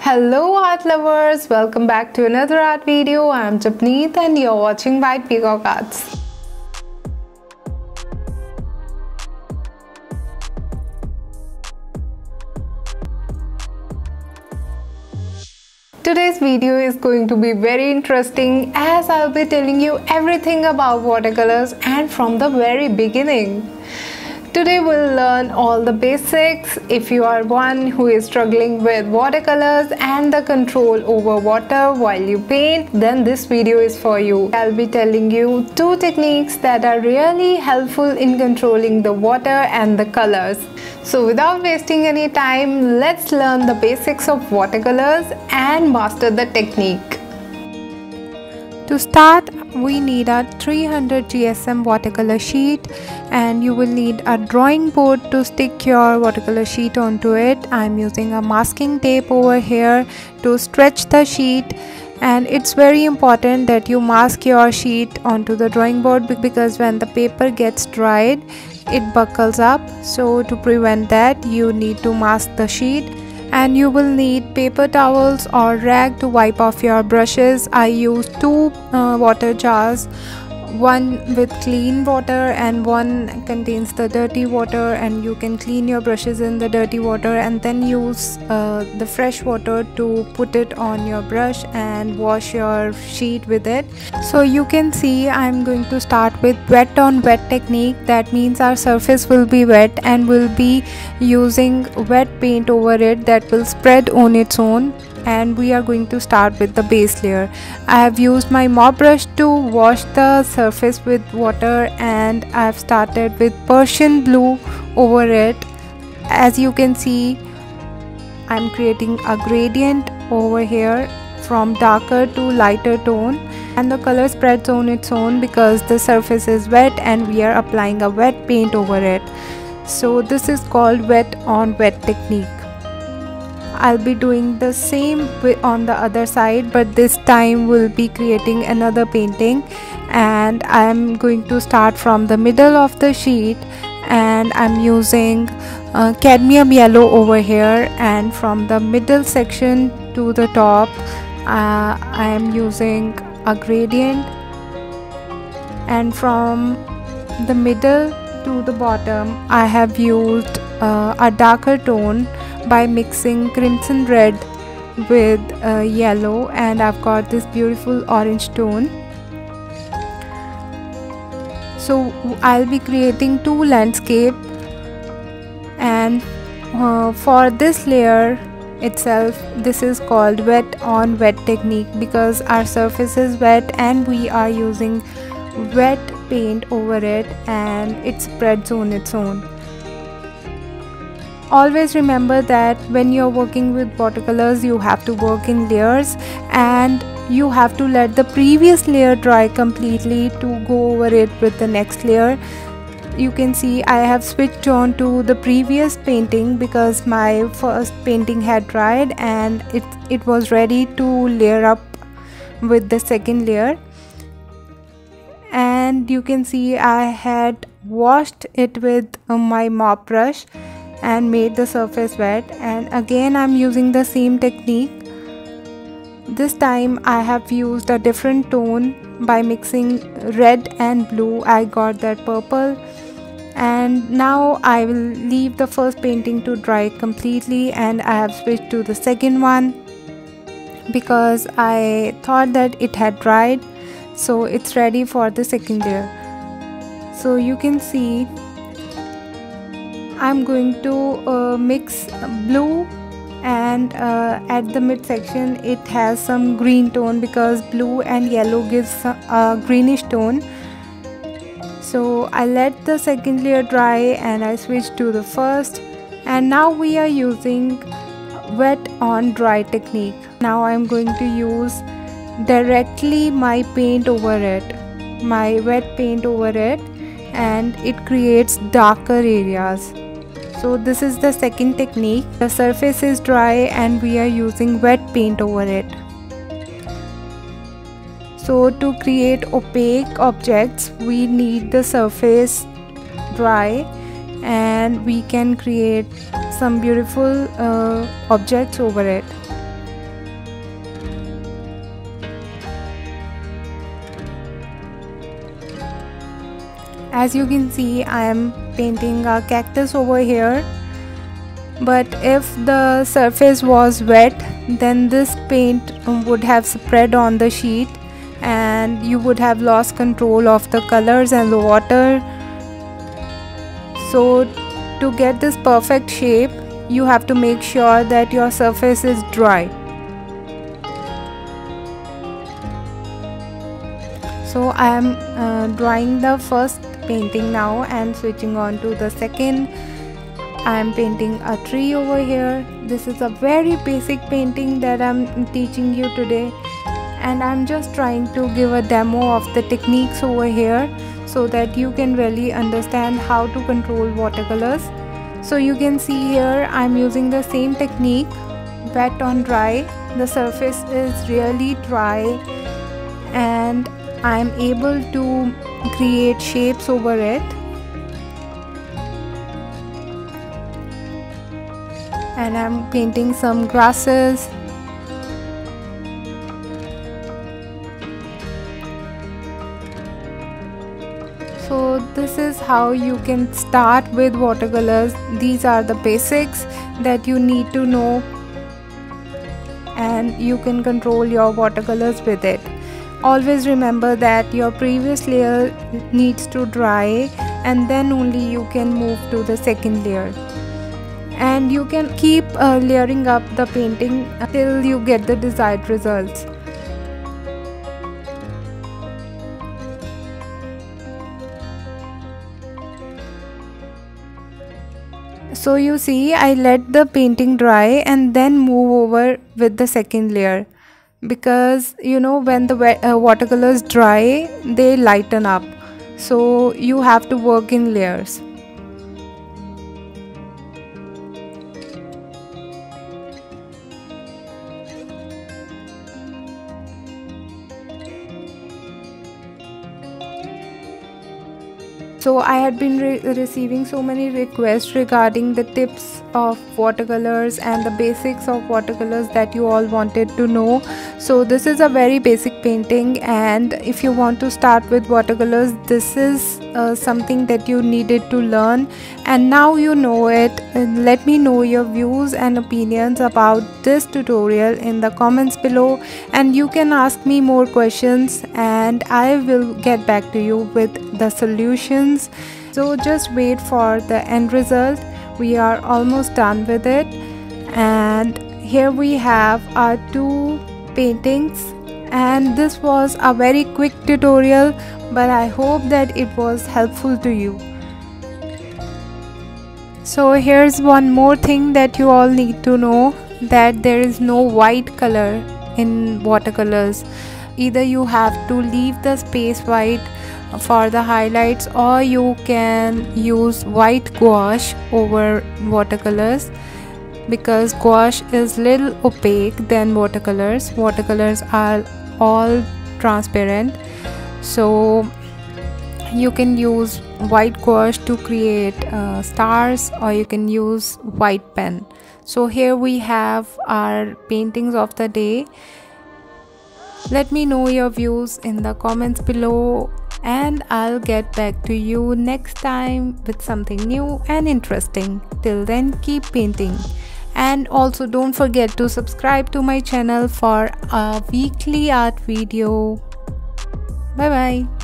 Hello art lovers, welcome back to another art video. I am Japneet and you're watching by Peacock Arts. Today's video is going to be very interesting as I'll be telling you everything about watercolors and from the very beginning. Today we'll learn all the basics. If you are one who is struggling with watercolors and the control over water while you paint, then this video is for you. I'll be telling you two techniques that are really helpful in controlling the water and the colors. So without wasting any time, let's learn the basics of watercolors and master the technique. To start, we need a 300 GSM watercolor sheet and you will need a drawing board to stick your watercolor sheet onto it. I'm using a masking tape over here to stretch the sheet, and it's very important that you mask your sheet onto the drawing board because when the paper gets dried, it buckles up. So to prevent that, you need to mask the sheet. And you will need paper towels or rag to wipe off your brushes. I use two water jars, one with clean water and one contains the dirty water, and you can clean your brushes in the dirty water and then use the fresh water to put it on your brush and wash your sheet with it. So you can see I'm going to start with wet on wet technique. That means our surface will be wet and we'll be using wet paint over it that will spread on its own, and we are going to start with the base layer. I have used my mop brush to wash the surface with water and I have started with Persian blue over it. As you can see, I'm creating a gradient over here from darker to lighter tone, and the color spreads on its own because the surface is wet and we are applying a wet paint over it. So this is called wet on wet technique. I'll be doing the same on the other side, but this time we'll be creating another painting, and I'm going to start from the middle of the sheet and I'm using cadmium yellow over here, and from the middle section to the top I am using a gradient, and from the middle to the bottom I have used a darker tone by mixing crimson red with yellow, and I've got this beautiful orange tone. So I'll be creating two landscapes, and for this layer itself, this is called wet on wet technique because our surface is wet and we are using wet paint over it and it spreads on its own. Always remember that when you're working with watercolors, you have to work in layers and you have to let the previous layer dry completely to go over it with the next layer. You can see I have switched on to the previous painting because my first painting had dried and it was ready to layer up with the second layer. And you can see I had washed it with my mop brush and made the surface wet, and again I'm using the same technique. This time I have used a different tone by mixing red and blue. I got that purple, and now I will leave the first painting to dry completely, and I have switched to the second one because I thought that it had dried, so it's ready for the second layer. So you can see I'm going to mix blue, and at the midsection it has some green tone because blue and yellow gives a greenish tone. So I let the second layer dry and I switched to the first, and now we are using wet on dry technique. Now I'm going to use directly my paint over it, my wet paint over it, and it creates darker areas. So this is the second technique. The surface is dry and we are using wet paint over it. So to create opaque objects, we need the surface dry and we can create some beautiful objects over it. As you can see, I am painting a cactus over here, but if the surface was wet, then this paint would have spread on the sheet and you would have lost control of the colors and the water. So to get this perfect shape, you have to make sure that your surface is dry. So I am drawing the first painting now and switching on to the second. I am painting a tree over here. This is a very basic painting that I'm teaching you today, and I'm just trying to give a demo of the techniques over here so that you can really understand how to control watercolors. So you can see here I'm using the same technique, wet on dry. The surface is really dry and I'm able to create shapes over it. And I'm painting some grasses. So this is how you can start with watercolors. These are the basics that you need to know, and you can control your watercolors with it. Always remember that your previous layer needs to dry and then only you can move to the second layer. And you can keep layering up the painting until you get the desired results. So you see, I let the painting dry and then move over with the second layer, because you know when the watercolors dry, they lighten up, so you have to work in layers. So I had been receiving so many requests regarding the tips of watercolors and the basics of watercolors that you all wanted to know. So this is a very basic painting, and if you want to start with watercolors, this is something that you needed to learn, and now you know it. And let me know your views and opinions about this tutorial in the comments below, and you can ask me more questions and I will get back to you with the solutions. So just wait for the end result. We are almost done with it, and here we have our two paintings, and this was a very quick tutorial, but I hope that it was helpful to you. So here's one more thing that you all need to know, that there is no white color in watercolors. Either you have to leave the space white for the highlights, or you can use white gouache over watercolors, because gouache is little opaque than watercolors. Watercolors are all transparent, so you can use white gouache to create stars, or you can use white pen. So here we have our paintings of the day. Let me know your views in the comments below, and I'll get back to you next time with something new and interesting. Till then, keep painting. And also don't forget to subscribe to my channel for a weekly art video. Bye bye.